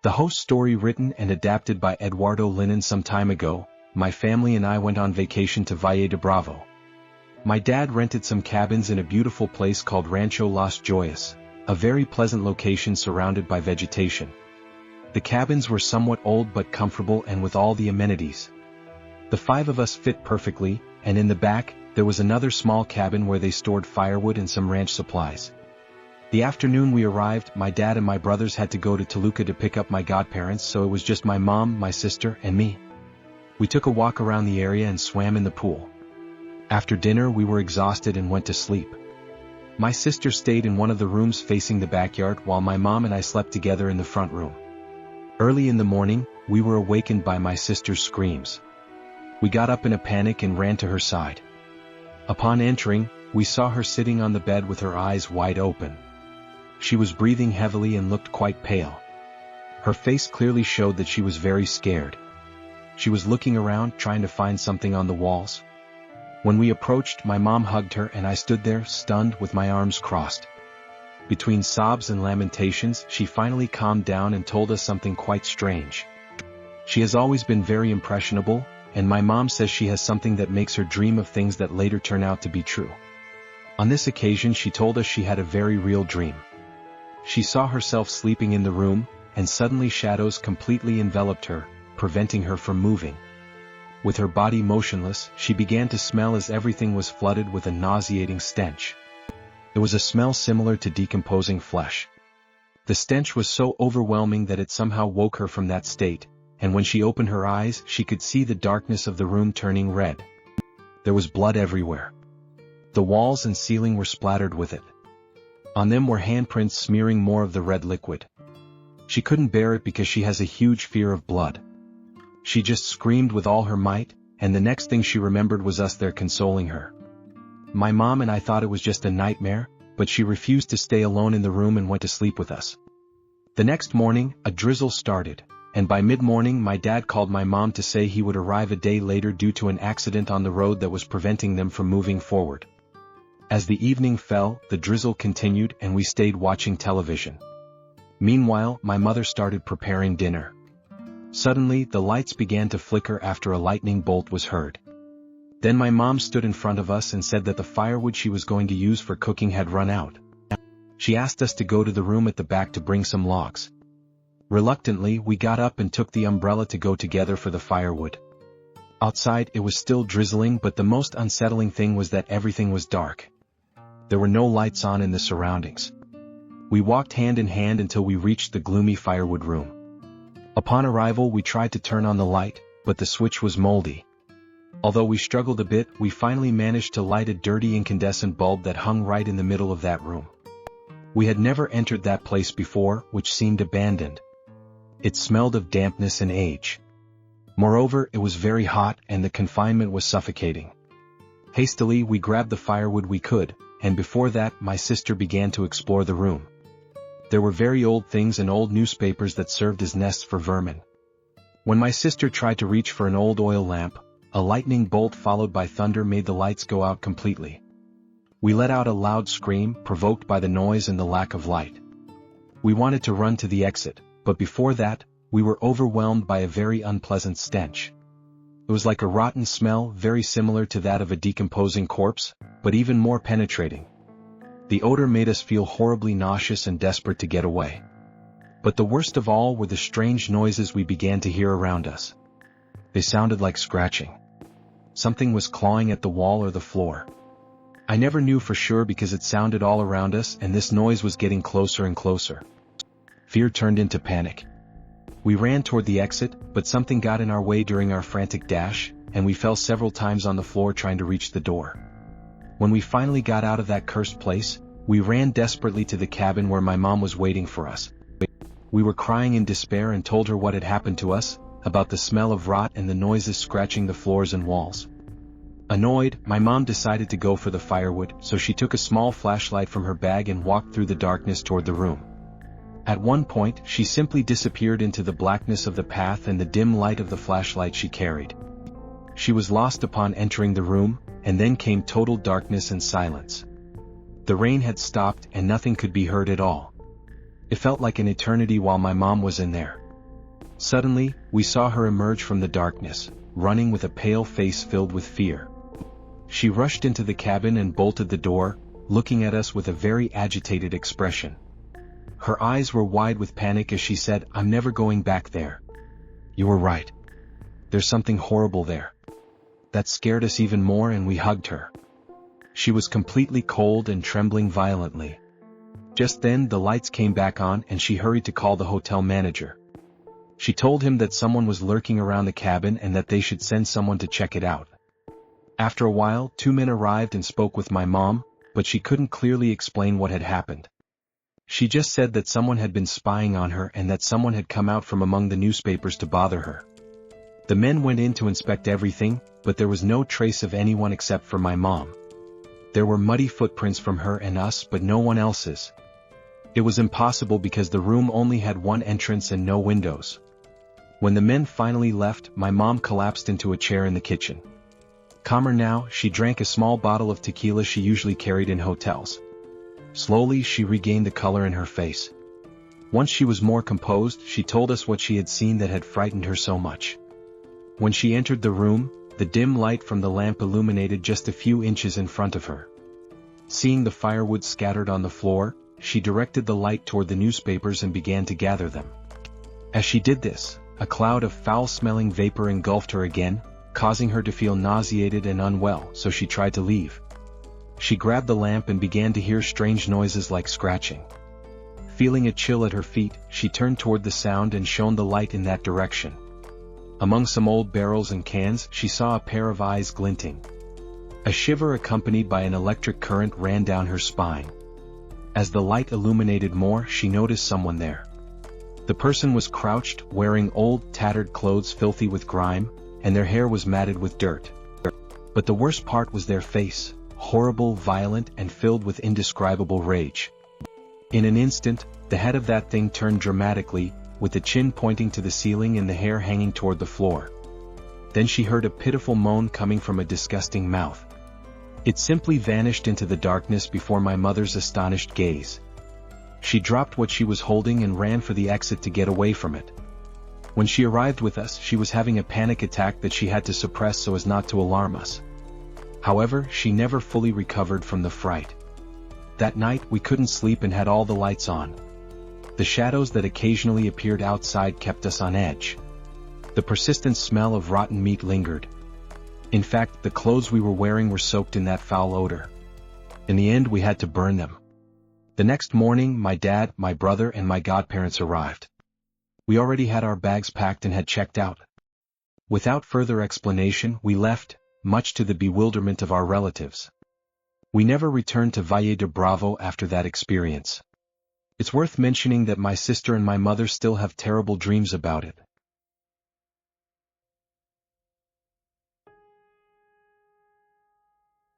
The host story written and adapted by Eduardo Liñán. Some time ago, my family and I went on vacation to Valle de Bravo. My dad rented some cabins in a beautiful place called Rancho Las Joyas, a very pleasant location surrounded by vegetation. The cabins were somewhat old but comfortable and with all the amenities. The 5 of us fit perfectly, and in the back, there was another small cabin where they stored firewood and some ranch supplies. The afternoon we arrived, my dad and my brothers had to go to Toluca to pick up my godparents, so it was just my mom, my sister, and me. We took a walk around the area and swam in the pool. After dinner we were exhausted and went to sleep. My sister stayed in one of the rooms facing the backyard while my mom and I slept together in the front room. Early in the morning, we were awakened by my sister's screams. We got up in a panic and ran to her side. Upon entering, we saw her sitting on the bed with her eyes wide open. She was breathing heavily and looked quite pale. Her face clearly showed that she was very scared. She was looking around, trying to find something on the walls. When we approached, my mom hugged her and I stood there, stunned, with my arms crossed. Between sobs and lamentations, she finally calmed down and told us something quite strange. She has always been very impressionable, and my mom says she has something that makes her dream of things that later turn out to be true. On this occasion she told us she had a very real dream. She saw herself sleeping in the room, and suddenly shadows completely enveloped her, preventing her from moving. With her body motionless, she began to smell as everything was flooded with a nauseating stench. It was a smell similar to decomposing flesh. The stench was so overwhelming that it somehow woke her from that state, and when she opened her eyes she could see the darkness of the room turning red. There was blood everywhere. The walls and ceiling were splattered with it. On them were handprints smearing more of the red liquid. She couldn't bear it because she has a huge fear of blood. She just screamed with all her might, and the next thing she remembered was us there consoling her. My mom and I thought it was just a nightmare, but she refused to stay alone in the room and went to sleep with us. The next morning, a drizzle started, and by mid-morning my dad called my mom to say he would arrive a day later due to an accident on the road that was preventing them from moving forward. As the evening fell, the drizzle continued and we stayed watching television. Meanwhile, my mother started preparing dinner. Suddenly, the lights began to flicker after a lightning bolt was heard. Then my mom stood in front of us and said that the firewood she was going to use for cooking had run out. She asked us to go to the room at the back to bring some logs. Reluctantly, we got up and took the umbrella to go together for the firewood. Outside, it was still drizzling, but the most unsettling thing was that everything was dark. There were no lights on in the surroundings. We walked hand in hand until we reached the gloomy firewood room. Upon arrival we tried to turn on the light, but the switch was moldy. Although we struggled a bit, we finally managed to light a dirty incandescent bulb that hung right in the middle of that room. We had never entered that place before, which seemed abandoned. It smelled of dampness and age. Moreover, it was very hot and the confinement was suffocating. Hastily we grabbed the firewood we could, and before that my sister began to explore the room. There were very old things and old newspapers that served as nests for vermin. When my sister tried to reach for an old oil lamp, a lightning bolt followed by thunder made the lights go out completely. We let out a loud scream, provoked by the noise and the lack of light. We wanted to run to the exit, but before that, we were overwhelmed by a very unpleasant stench. It was like a rotten smell, very similar to that of a decomposing corpse, but even more penetrating. The odor made us feel horribly nauseous and desperate to get away. But the worst of all were the strange noises we began to hear around us. They sounded like scratching. Something was clawing at the wall or the floor. I never knew for sure because it sounded all around us and this noise was getting closer and closer. Fear turned into panic. We ran toward the exit, but something got in our way during our frantic dash, and we fell several times on the floor trying to reach the door. When we finally got out of that cursed place, we ran desperately to the cabin where my mom was waiting for us. We were crying in despair and told her what had happened to us, about the smell of rot and the noises scratching the floors and walls. Annoyed, my mom decided to go for the firewood, so she took a small flashlight from her bag and walked through the darkness toward the room. At one point, she simply disappeared into the blackness of the path and the dim light of the flashlight she carried. She was lost upon entering the room, and then came total darkness and silence. The rain had stopped and nothing could be heard at all. It felt like an eternity while my mom was in there. Suddenly, we saw her emerge from the darkness, running with a pale face filled with fear. She rushed into the cabin and bolted the door, looking at us with a very agitated expression. Her eyes were wide with panic as she said, "I'm never going back there." "You were right. There's something horrible there." That scared us even more and we hugged her. She was completely cold and trembling violently. Just then the lights came back on and she hurried to call the hotel manager. She told him that someone was lurking around the cabin and that they should send someone to check it out. After a while, 2 men arrived and spoke with my mom, but she couldn't clearly explain what had happened. She just said that someone had been spying on her and that someone had come out from among the newspapers to bother her. The men went in to inspect everything, but there was no trace of anyone except for my mom. There were muddy footprints from her and us but no one else's. It was impossible because the room only had one entrance and no windows. When the men finally left, my mom collapsed into a chair in the kitchen. Calmer now, she drank a small bottle of tequila she usually carried in hotels. Slowly she regained the color in her face. Once she was more composed, she told us what she had seen that had frightened her so much. When she entered the room, the dim light from the lamp illuminated just a few inches in front of her. Seeing the firewood scattered on the floor, she directed the light toward the newspapers and began to gather them. As she did this, a cloud of foul-smelling vapor engulfed her again, causing her to feel nauseated and unwell, so she tried to leave. She grabbed the lamp and began to hear strange noises like scratching. Feeling a chill at her feet, she turned toward the sound and shone the light in that direction. Among some old barrels and cans, she saw a pair of eyes glinting. A shiver accompanied by an electric current ran down her spine. As the light illuminated more, she noticed someone there. The person was crouched, wearing old, tattered clothes filthy with grime, and their hair was matted with dirt. But the worst part was their face, horrible, violent, and filled with indescribable rage. In an instant, the head of that thing turned dramatically, with the chin pointing to the ceiling and the hair hanging toward the floor. Then she heard a pitiful moan coming from a disgusting mouth. It simply vanished into the darkness before my mother's astonished gaze. She dropped what she was holding and ran for the exit to get away from it. When she arrived with us, she was having a panic attack that she had to suppress so as not to alarm us. However, she never fully recovered from the fright. That night we couldn't sleep and had all the lights on. The shadows that occasionally appeared outside kept us on edge. The persistent smell of rotten meat lingered. In fact, the clothes we were wearing were soaked in that foul odor. In the end, we had to burn them. The next morning, my dad, my brother, and my godparents arrived. We already had our bags packed and had checked out. Without further explanation, we left, much to the bewilderment of our relatives. We never returned to Valle de Bravo after that experience. It's worth mentioning that my sister and my mother still have terrible dreams about it.